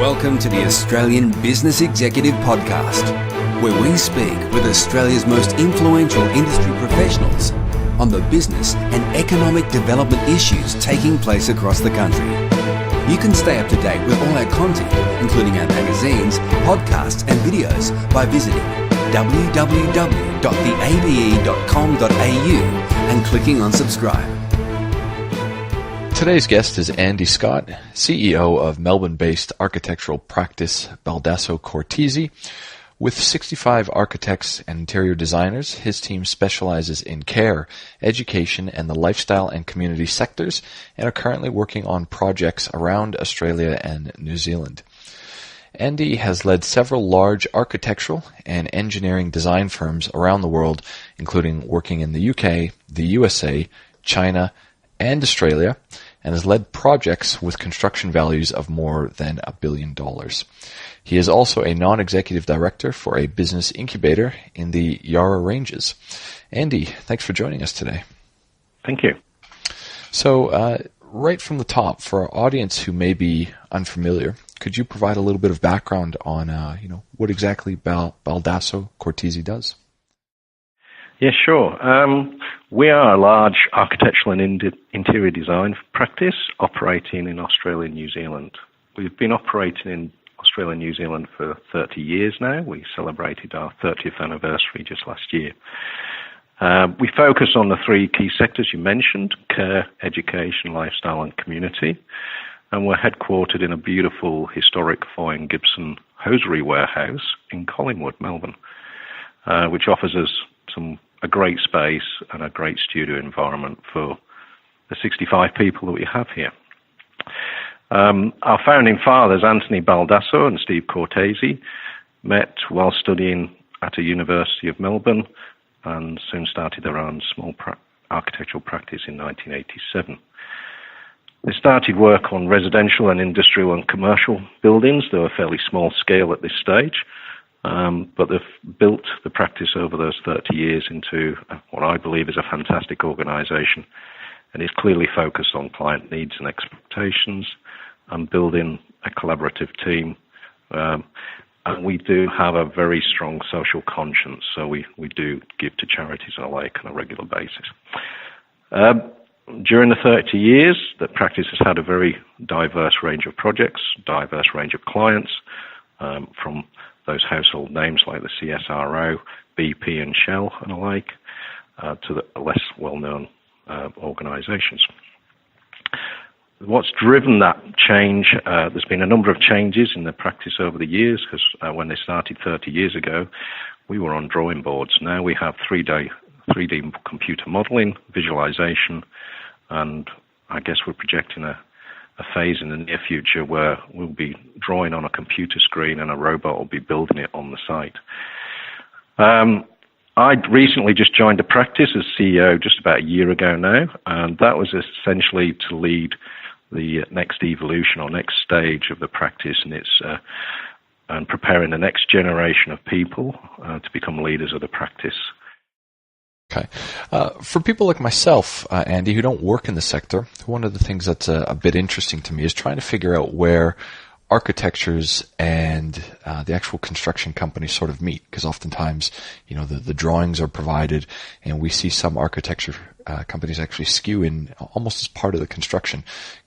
Welcome to the Australian Business Executive Podcast, where we speak with Australia's most influential industry professionals on the business and economic development issues taking place across the country. You can stay up to date with all our content, including our magazines, podcasts and videos by visiting www.theabe.com.au and clicking on subscribe. Today's guest is Andy Scott, CEO of Melbourne-based architectural practice Baldasso Cortese. With 65 architects and interior designers, his team specializes in care, education, and the lifestyle and community sectors, and are currently working on projects around Australia and New Zealand. Andy has led several large architectural and engineering design firms around the world, including working in the UK, the USA, China, and Australia, and has led projects with construction values of more than $1 billion. He is also a non-executive director for a business incubator in the Yarra Ranges. Andy, thanks for joining us today. Thank you. So, right from the top, for our audience who may be unfamiliar, could you provide a little bit of background on, what exactly Baldasso Cortese does? Yeah, sure. We are a large architectural and interior design practice operating in Australia and New Zealand. We've been operating in Australia and New Zealand for 30 years now. We celebrated our 30th anniversary just last year. We focus on the three key sectors you mentioned: care, education, lifestyle, and community. And we're headquartered in a beautiful historic Foy and Gibson hosiery warehouse in Collingwood, Melbourne, which offers us a great space and a great studio environment for the 65 people that we have here. Our founding fathers, Anthony Baldasso and Steve Cortese, met while studying at a University of Melbourne and soon started their own small architectural practice in 1987. They started work on residential and industrial and commercial buildings. They were fairly small scale at this stage. But they've built the practice over those 30 years into what I believe is a fantastic organisation, and is clearly focused on client needs and expectations and building a collaborative team. And we do have a very strong social conscience, so we do give to charities and the like on a regular basis. During the 30 years, the practice has had a very diverse range of projects, diverse range of clients, from those household names like the CSRO, BP and Shell and the like, to the less well-known organisations. What's driven that change, there's been a number of changes in the practice over the years, because when they started 30 years ago, we were on drawing boards. Now we have 3D computer modelling, visualisation, and I guess we're projecting a phase in the near future where we'll be drawing on a computer screen and a robot will be building it on the site. I recently just joined the practice as CEO just about a year ago now, and that was essentially to lead the next evolution or next stage of the practice, and preparing the next generation of people to become leaders of the practice. Okay. For people like myself, Andy, who don't work in the sector, one of the things that's a bit interesting to me is trying to figure out where architectures and the actual construction companies sort of meet, because oftentimes, the drawings are provided, and we see some architecture companies actually skew in almost as part of the construction.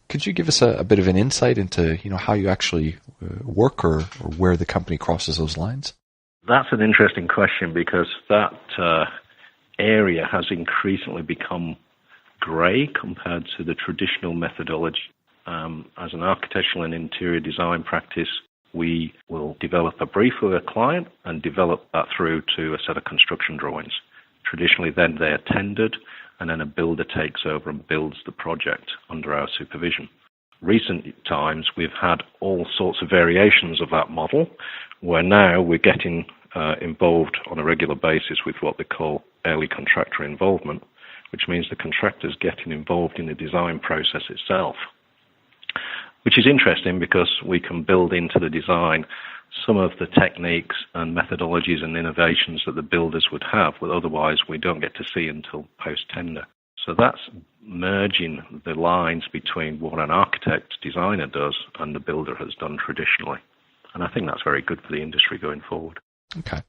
Could you give us a bit of an insight into, how you actually work or where the company crosses those lines? That's an interesting question, because that area has increasingly become grey compared to the traditional methodology. As an architectural and interior design practice, we will develop a brief with a client and develop that through to a set of construction drawings. Traditionally, then they're tendered, and then a builder takes over and builds the project under our supervision. Recent times, we've had all sorts of variations of that model, where now we're getting involved on a regular basis with what they call early contractor involvement, which means the contractor's getting involved in the design process itself, which is interesting because we can build into the design some of the techniques and methodologies and innovations that the builders would have, but otherwise we don't get to see until post-tender. So that's merging the lines between what an architect designer does and the builder has done traditionally. And I think that's very good for the industry going forward. Okay.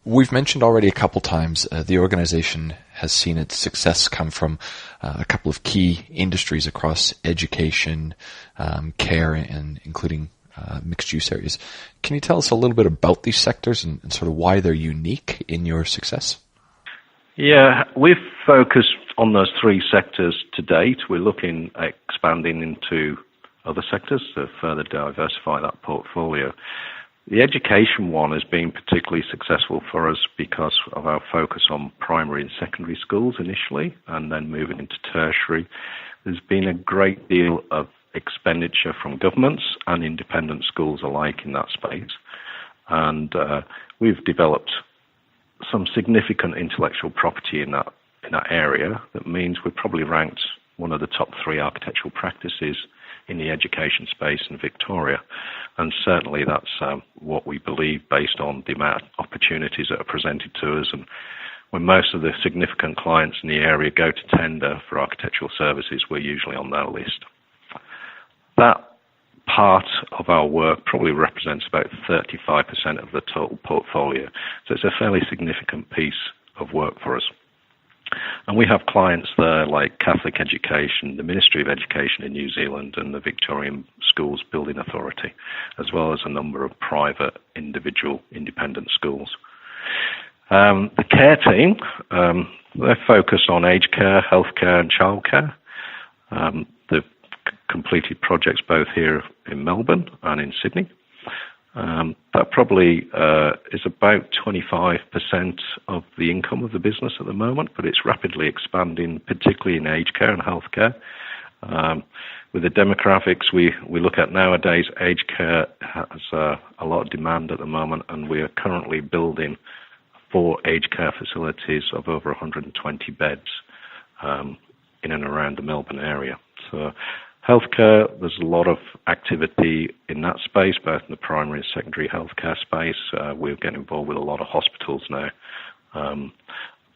We've mentioned already a couple times the organization has seen its success come from a couple of key industries across education, care, and including mixed use areas. Can you tell us a little bit about these sectors and sort of why they're unique in your success? Yeah, we've focused on those three sectors to date. We're looking at expanding into other sectors to further diversify that portfolio. The education one has been particularly successful for us because of our focus on primary and secondary schools initially, and then moving into tertiary. There's been a great deal of expenditure from governments and independent schools alike in that space. And we've developed some significant intellectual property in that area. That means we're probably ranked one of the top 3 architectural practices in the education space in Victoria. And certainly that's what we believe based on the amount of opportunities that are presented to us. And when most of the significant clients in the area go to tender for architectural services, we're usually on their list. That part of our work probably represents about 35% of the total portfolio. So it's a fairly significant piece of work for us. And we have clients there like Catholic Education, the Ministry of Education in New Zealand, and the Victorian Schools Building Authority, as well as a number of private, individual, independent schools. The care team, they're focused on aged care, healthcare, and childcare. They've completed projects both here in Melbourne and in Sydney. That probably is about 25% of the income of the business at the moment, but it's rapidly expanding, particularly in aged care and healthcare. With the demographics we look at nowadays, aged care has a lot of demand at the moment, and we are currently building 4 aged care facilities of over 120 beds in and around the Melbourne area. So healthcare, there's a lot of activity in that space, both in the primary and secondary healthcare space. We're getting involved with a lot of hospitals now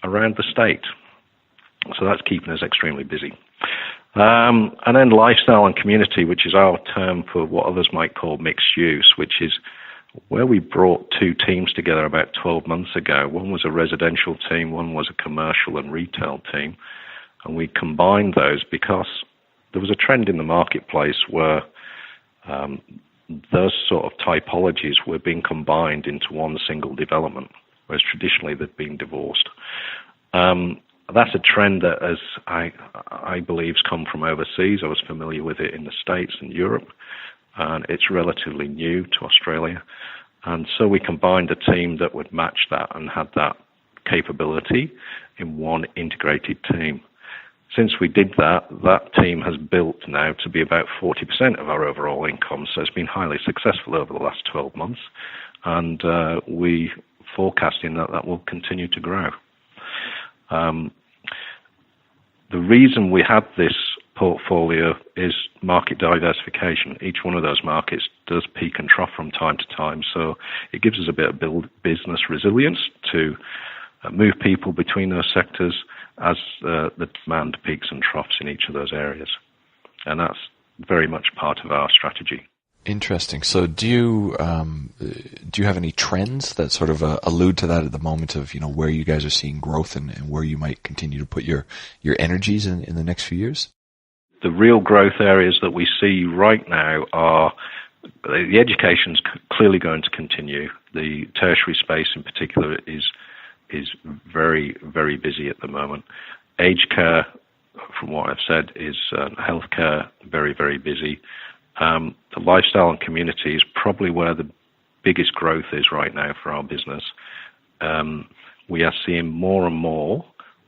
around the state. So that's keeping us extremely busy. And then lifestyle and community, which is our term for what others might call mixed use, which is where we brought 2 teams together about 12 months ago. One was a residential team, one was a commercial and retail team. And we combined those because there was a trend in the marketplace where those sort of typologies were being combined into one single development, whereas traditionally they'd been divorced. That's a trend that, as I believe, has come from overseas. I was familiar with it in the States and Europe, and it's relatively new to Australia. And so we combined a team that would match that and had that capability in one integrated team. Since we did that, that team has built now to be about 40% of our overall income. So it's been highly successful over the last 12 months. And we forecasting that will continue to grow. The reason we have this portfolio is market diversification. Each one of those markets does peak and trough from time to time. So it gives us a bit of business resilience to move people between those sectors as the demand peaks and troughs in each of those areas. And that's very much part of our strategy. Interesting. So do you have any trends that sort of allude to that at the moment of, where you guys are seeing growth and where you might continue to put your energies in the next few years? The real growth areas that we see right now are the education's clearly going to continue. The tertiary space in particular is very, very busy at the moment. Aged care, from what I've said, is healthcare, very, very busy. The lifestyle and community is probably where the biggest growth is right now for our business. We are seeing more and more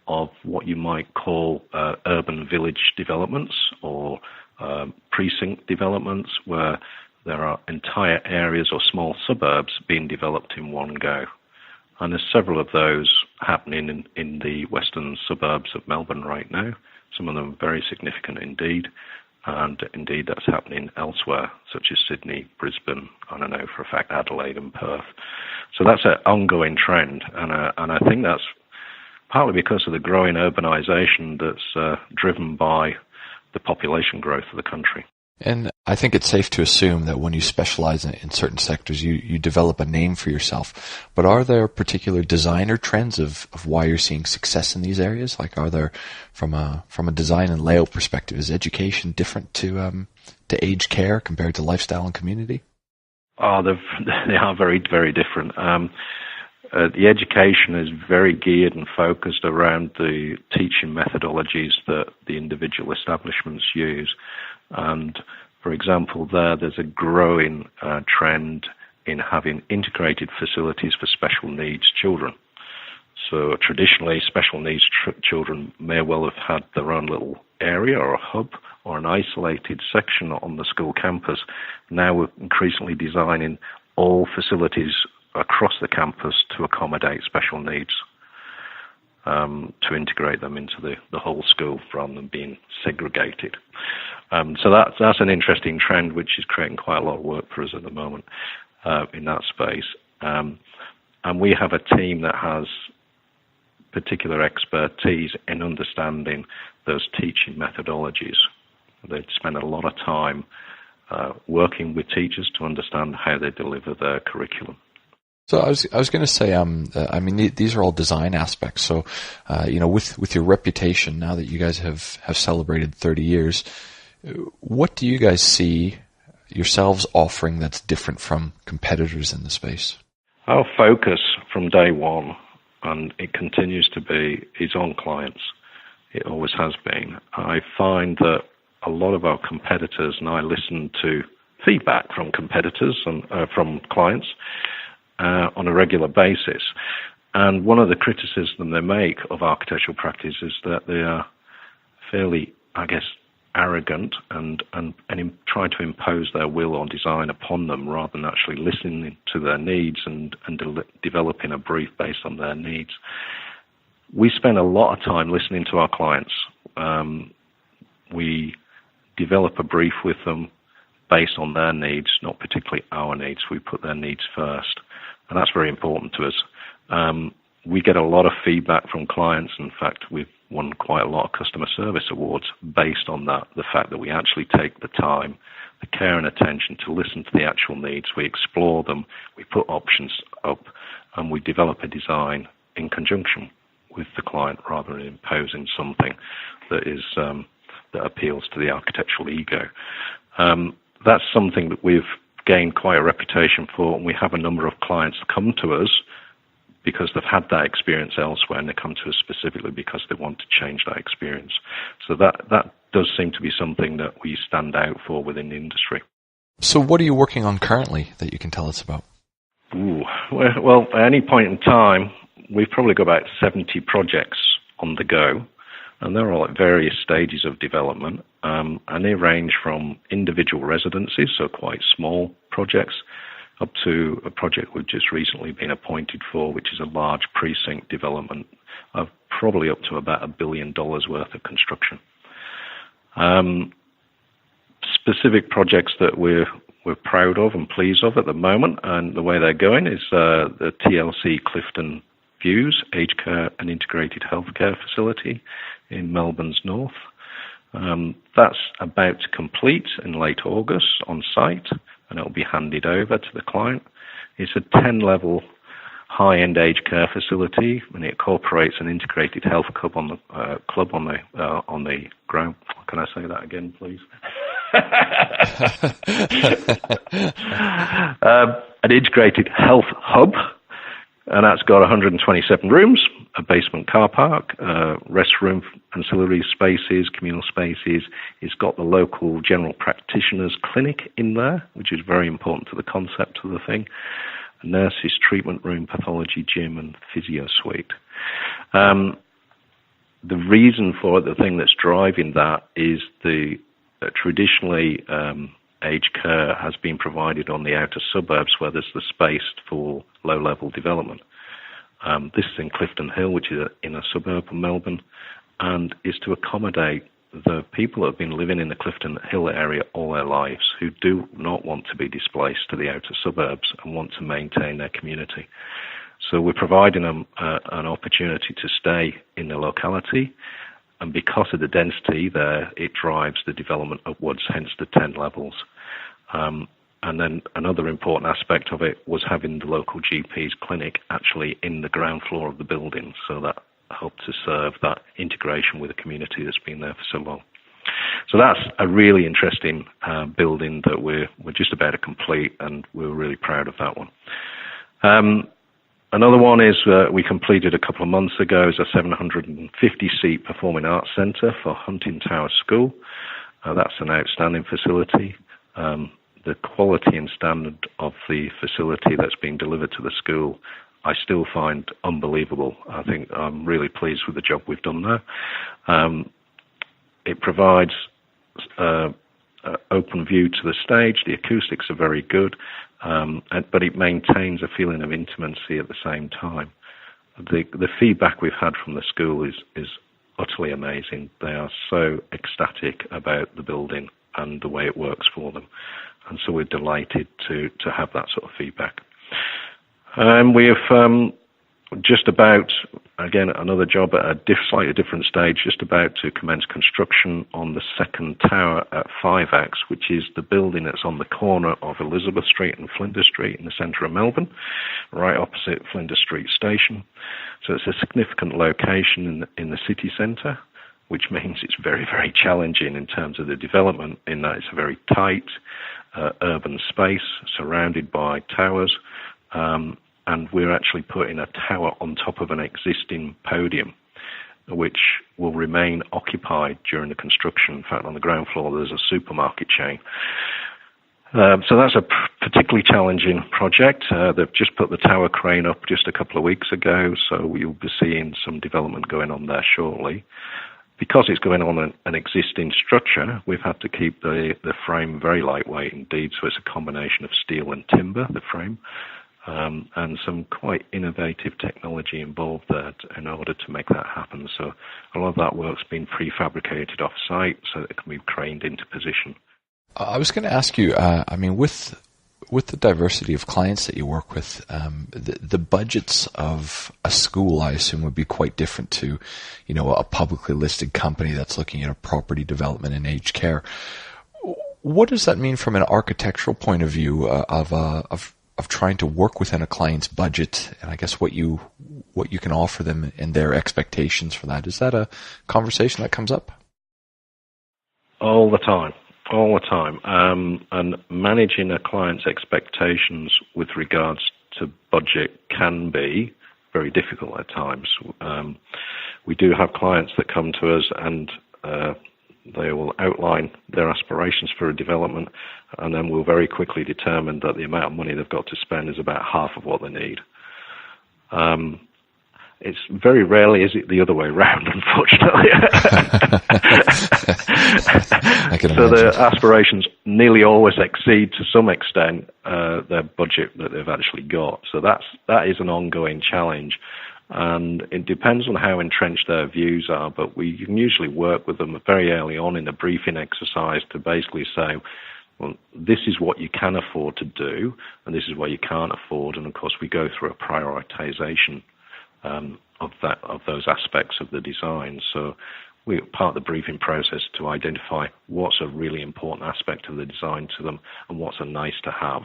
of what you might call urban village developments or precinct developments where there are entire areas or small suburbs being developed in one go. And there's several of those happening in the western suburbs of Melbourne right now. Some of them very significant indeed. And indeed that's happening elsewhere, such as Sydney, Brisbane, and I know for a fact Adelaide and Perth. So that's an ongoing trend. And I think that's partly because of the growing urbanization that's driven by the population growth of the country. And I think it's safe to assume that when you specialize in certain sectors, you develop a name for yourself. But are there particular designer trends of why you're seeing success in these areas? Like, are there, from a design and layout perspective, is education different to aged care compared to lifestyle and community? Oh, they are very, very different. The education is very geared and focused around the teaching methodologies that the individual establishments use. And, for example, there's a growing trend in having integrated facilities for special needs children. So traditionally, special needs children may well have had their own little area or a hub or an isolated section on the school campus. Now we're increasingly designing all facilities across the campus to accommodate special needs, to integrate them into the whole school rather than being segregated. So that's an interesting trend which is creating quite a lot of work for us at the moment in that space. And we have a team that has particular expertise in understanding those teaching methodologies. They spend a lot of time working with teachers to understand how they deliver their curriculum. So I was going to say, I mean, these are all design aspects. So, with your reputation, now that you guys have celebrated 30 years, what do you guys see yourselves offering that's different from competitors in the space? Our focus from day one, and it continues to be, is on clients. It always has been. I find that a lot of our competitors, and I listen to feedback from competitors and from clients on a regular basis. And one of the criticisms they make of architectural practice is that they are fairly, I guess, arrogant and trying to impose their will or design upon them rather than actually listening to their needs and developing a brief based on their needs. We spend a lot of time listening to our clients. We develop a brief with them based on their needs, not particularly our needs. We put their needs first, and that's very important to us. We get a lot of feedback from clients. In fact, we've won quite a lot of customer service awards based on that, the fact that we actually take the time, the care and attention to listen to the actual needs. We explore them, we put options up, and we develop a design in conjunction with the client rather than imposing something that is that appeals to the architectural ego. That's something that we've gained quite a reputation for, and we have a number of clients come to us because they've had that experience elsewhere, and they come to us specifically because they want to change that experience. So that does seem to be something that we stand out for within the industry. So what are you working on currently that you can tell us about? Well, at any point in time, we've probably got about 70 projects on the go, and they're all at various stages of development, and they range from individual residencies, so quite small projects, up to a project we've just recently been appointed for, which is a large precinct development of probably up to about $1 billion worth of construction. Specific projects that we're proud of and pleased of at the moment, and the way they're going, is the TLC Clifton Views Aged Care and Integrated Healthcare Facility in Melbourne's north. That's about to complete in late August on site, and it will be handed over to the client. It's a 10-level high-end aged care facility, and it incorporates an integrated health club on the ground. Can I say that again, please? An integrated health hub, and that's got 127 rooms, a basement car park, restroom, ancillary spaces, communal spaces. It's got the local general practitioner's clinic in there, which is very important to the concept of the thing. A nurse's treatment room, pathology gym, and physio suite. The reason for it, the thing that's driving that, is traditionally aged care has been provided on the outer suburbs where there's the space for low-level development. This is in Clifton Hill, which is in a suburb of Melbourne, and is to accommodate the people that have been living in the Clifton Hill area all their lives, who do not want to be displaced to the outer suburbs and want to maintain their community. So we're providing them an opportunity to stay in the locality, and because of the density there, it drives the development upwards, hence the 10 levels. And then another important aspect of it was having the local GP's clinic actually in the ground floor of the building, so that helped to serve that integration with the community that's been there for so long. So that's a really interesting building that we're just about to complete, and we're really proud of that one. Another one is we completed a couple of months ago is a 750-seat performing arts centre for Hunting Tower School. That's an outstanding facility. The quality and standard of the facility that's being delivered to the school, I still find unbelievable. I think I'm really pleased with the job we've done there. It provides open view to the stage. The acoustics are very good, but it maintains a feeling of intimacy at the same time. The feedback we've had from the school is utterly amazing. They are so ecstatic about the building and the way it works for them. And so we're delighted to have that sort of feedback. We have just about, again, another job at a slightly different stage, just about to commence construction on the second tower at 5X, which is the building that's on the corner of Elizabeth Street and Flinders Street in the centre of Melbourne, right opposite Flinders Street Station. So it's a significant location in the city centre, which means it's very, very challenging in terms of the development, in that it's a very tight urban space surrounded by towers, and we're actually putting a tower on top of an existing podium, which will remain occupied during the construction. In fact, on the ground floor, there's a supermarket chain. So that's a particularly challenging project. They've just put the tower crane up just a couple of weeks ago, so you'll be seeing some development going on there shortly. Because it's going on an existing structure, we've had to keep the frame very lightweight indeed, so it's a combination of steel and timber, the frame, and some quite innovative technology involved there in order to make that happen. So a lot of that work's been prefabricated off-site so that it can be craned into position. I was going to ask you, with the diversity of clients that you work with, the budgets of a school, I assume, would be quite different to, a publicly listed company that's looking at a property development and aged care. What does that mean from an architectural point of view of trying to work within a client's budget, and I guess what you can offer them and their expectations for that? Is that a conversation that comes up? All the time. And managing a client's expectations with regards to budget can be very difficult at times. We do have clients that come to us and they will outline their aspirations for a development, and then we'll very quickly determine that the amount of money they've got to spend is about half of what they need. It's very rarely is it the other way around, unfortunately. I can so imagine. their aspirations nearly always exceed, to some extent, their budget that they've actually got. So that is an ongoing challenge. And it depends on how entrenched their views are, but we can usually work with them very early on in the briefing exercise to basically say, well, this is what you can afford to do, and this is what you can't afford. And of course, we go through a prioritization of those aspects of the design. So we part of the briefing process to identify what's a really important aspect of the design to them and what's a nice to have.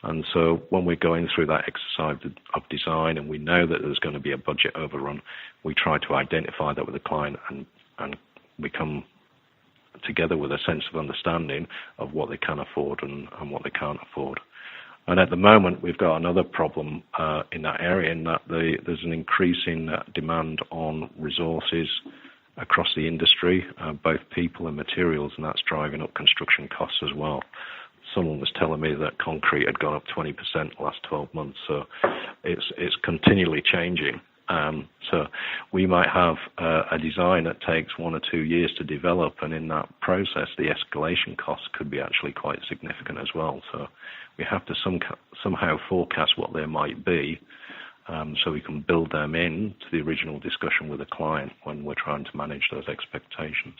And so when we're going through that exercise of design and we know that there's going to be a budget overrun, we try to identify that with the client and we come together with a sense of understanding of what they can afford and what they can't afford. And at the moment, we've got another problem in that area, in that there's an increasing demand on resources across the industry, both people and materials, and that's driving up construction costs as well. Someone was telling me that concrete had gone up 20% the last 12 months, so it's continually changing. So we might have a design that takes 1 or 2 years to develop, and in that process, the escalation costs could be actually quite significant as well. So we have to somehow forecast what they might be, so we can build them in to the original discussion with the client when we're trying to manage those expectations.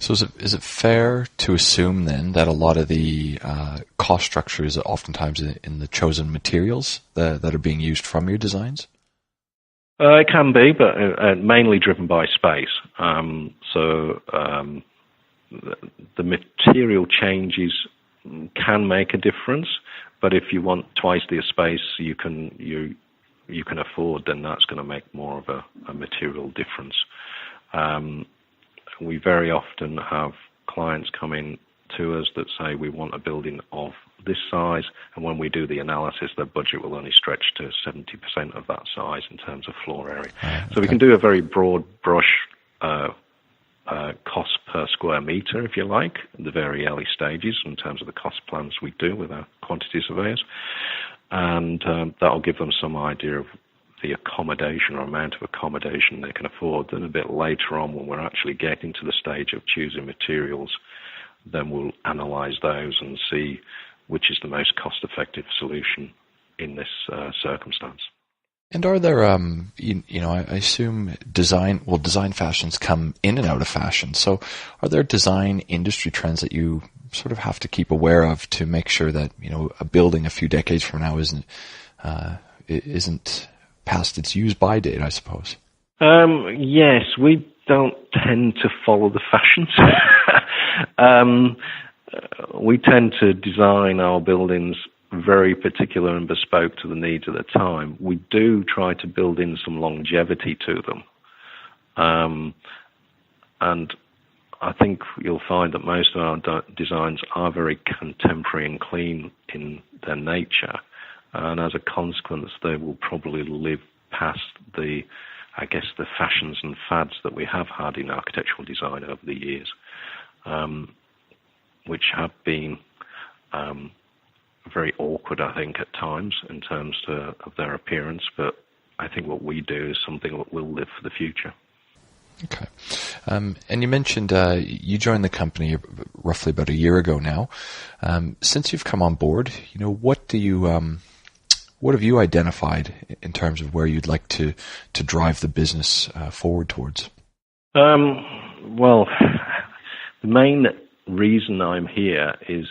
So is it fair to assume then that a lot of the cost structure is oftentimes in the chosen materials that are being used from your designs? It can be, but mainly driven by space. The material changes can make a difference, but if you want twice the space you can afford, then that's going to make more of a material difference. We very often have clients come in to us that say we want a building of this size, and when we do the analysis, their budget will only stretch to 70% of that size in terms of floor area. Okay. So we can do a very broad brush cost per square meter, if you like, in the very early stages in terms of the cost plans we do with our quantity surveyors, and that'll give them some idea of the accommodation or amount of accommodation they can afford. Then a bit later on, when we're actually getting to the stage of choosing materials, then we'll analyse those and see which is the most cost-effective solution in this circumstance. And are there, I assume design fashions come in and out of fashion. So are there design industry trends that you sort of have to keep aware of to make sure that, a building a few decades from now isn't past its use-by date, I suppose? Yes, we don't tend to follow the fashions. We tend to design our buildings very particular and bespoke to the needs of the time. We do try to build in some longevity to them. And I think you'll find that most of our designs are very contemporary and clean in their nature. And as a consequence, they will probably live past the fashions and fads that we have had in architectural design over the years, which have been very awkward, I think, at times in terms of their appearance. But I think what we do is something that will live for the future. Okay. And you mentioned you joined the company roughly about a year ago now. Since you've come on board, what have you identified in terms of where you'd like to drive the business forward towards? Well, the main reason I'm here is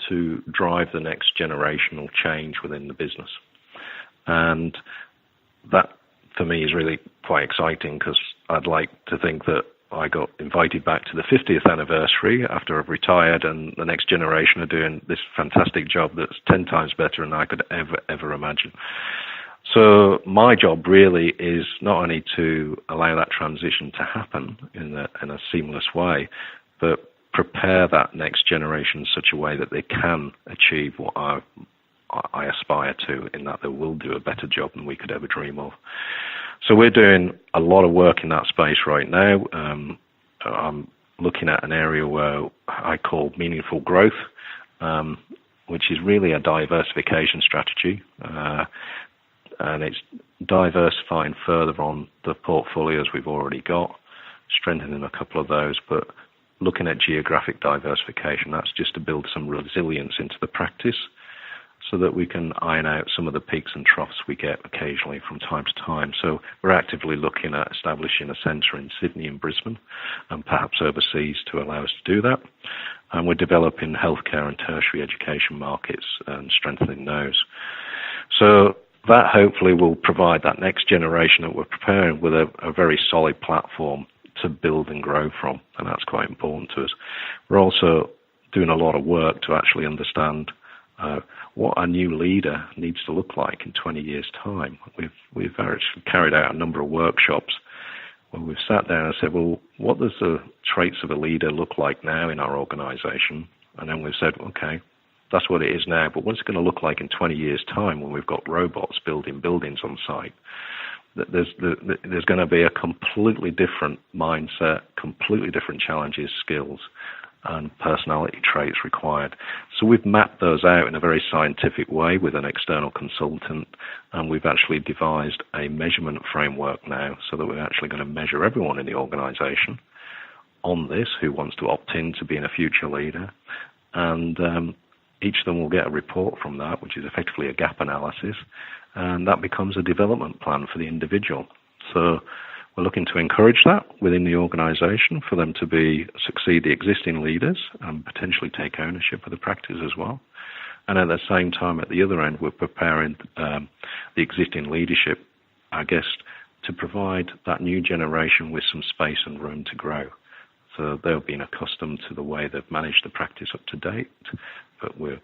to drive the next generational change within the business. And that, for me, is really quite exciting, because I'd like to think that I got invited back to the 50th anniversary after I've retired, and the next generation are doing this fantastic job that's 10 times better than I could ever imagine. So my job really is not only to allow that transition to happen in a seamless way, but prepare that next generation in such a way that they can achieve what I aspire to, in that they will do a better job than we could ever dream of. So we're doing a lot of work in that space right now. I'm looking at an area where I call meaningful growth, which is really a diversification strategy. And it's diversifying further on the portfolios we've already got, strengthening a couple of those, but looking at geographic diversification. That's just to build some resilience into the practice, so that we can iron out some of the peaks and troughs we get occasionally from time to time. So we're actively looking at establishing a centre in Sydney and Brisbane, and perhaps overseas, to allow us to do that. And we're developing healthcare and tertiary education markets and strengthening those. So that hopefully will provide that next generation that we're preparing with a very solid platform to build and grow from, and that's quite important to us. We're also doing a lot of work to actually understand what a new leader needs to look like in 20 years' time. We've actually carried out a number of workshops where we've sat down and said, well, what does the traits of a leader look like now in our organisation? And then we've said, okay, that's what it is now, but what's it going to look like in 20 years' time when we've got robots building buildings on site? There's going to be a completely different mindset, completely different challenges, skills, and personality traits required. So we've mapped those out in a very scientific way with an external consultant, and we've actually devised a measurement framework now, so that we're actually going to measure everyone in the organisation on this who wants to opt in to being a future leader. And each of them will get a report from that, which is effectively a gap analysis, and that becomes a development plan for the individual. So We're looking to encourage that within the organisation for them to succeed the existing leaders and potentially take ownership of the practice as well. And at the same time, at the other end, we're preparing the existing leadership, I guess, to provide that new generation with some space and room to grow. So they've been accustomed to the way they've managed the practice up to date, but they're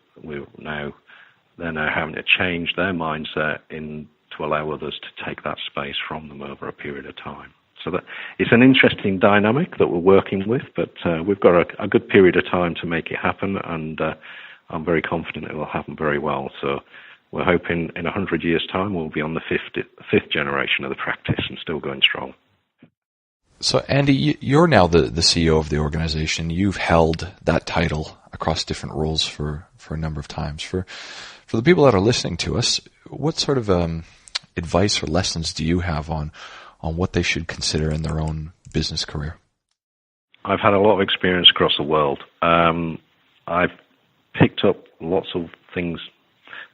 now having to change their mindset to allow others to take that space from them over a period of time. So that it's an interesting dynamic that we're working with, but we've got a good period of time to make it happen, and I'm very confident it will happen very well. So we're hoping in 100 years' time we'll be on the fifth generation of the practice and still going strong. So Andy, you're now the CEO of the organization. You've held that title across different roles for a number of times. For the people that are listening to us, what sort of advice or lessons do you have on what they should consider in their own business career? I've had a lot of experience across the world. I've picked up lots of things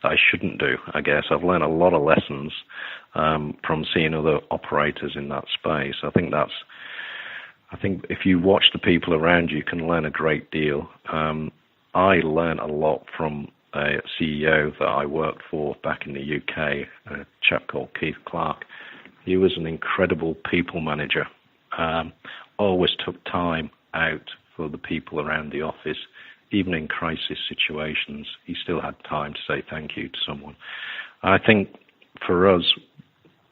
that I shouldn't do, I guess. I've learned a lot of lessons from seeing other operators in that space. I think if you watch the people around you, you can learn a great deal. I learned a lot from a CEO that I worked for back in the UK, a chap called Keith Clark. He was an incredible people manager. Always took time out for the people around the office. Even in crisis situations, he still had time to say thank you to someone. I think for us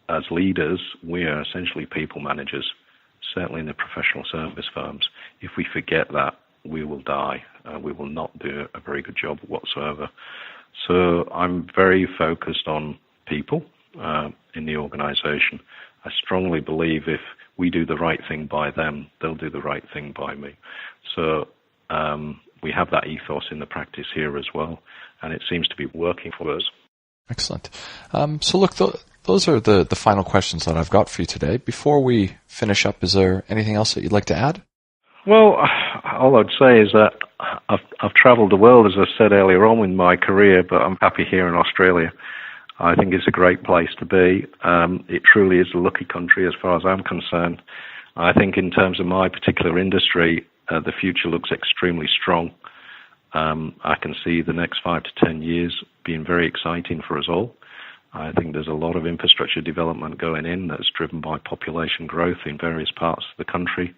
as leaders, we are essentially people managers, certainly in the professional service firms. If we forget that, we will die. We will not do a very good job whatsoever. So I'm very focused on people in the organization. I strongly believe if we do the right thing by them, they'll do the right thing by me. So we have that ethos in the practice here as well, and it seems to be working for us. Excellent. So look, those are the final questions that I've got for you today. Before we finish up, is there anything else that you'd like to add? Well, all I'd say is that I've travelled the world, as I said earlier on in my career, but I'm happy here in Australia. I think it's a great place to be. It truly is a lucky country as far as I'm concerned. I think in terms of my particular industry, the future looks extremely strong. I can see the next 5 to 10 years being very exciting for us all. I think there's a lot of infrastructure development going in that's driven by population growth in various parts of the country.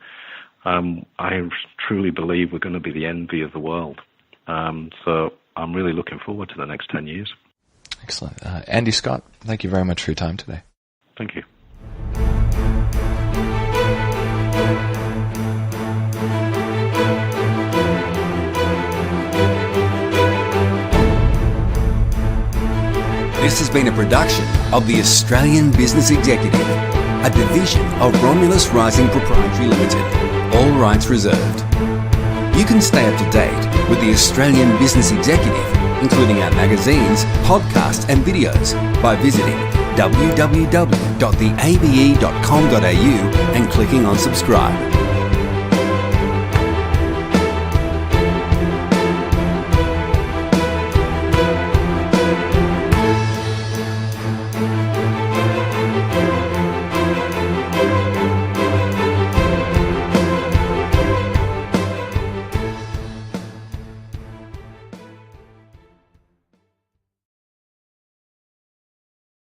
I truly believe we're going to be the envy of the world. So I'm really looking forward to the next 10 years. Excellent. Andy Scott, thank you very much for your time today. Thank you. This has been a production of the Australian Business Executive, a division of Romulus Rising Proprietary Limited. All rights reserved. You can stay up to date with the Australian Business Executive, including our magazines, podcasts and videos, by visiting www.theabe.com.au and clicking on subscribe.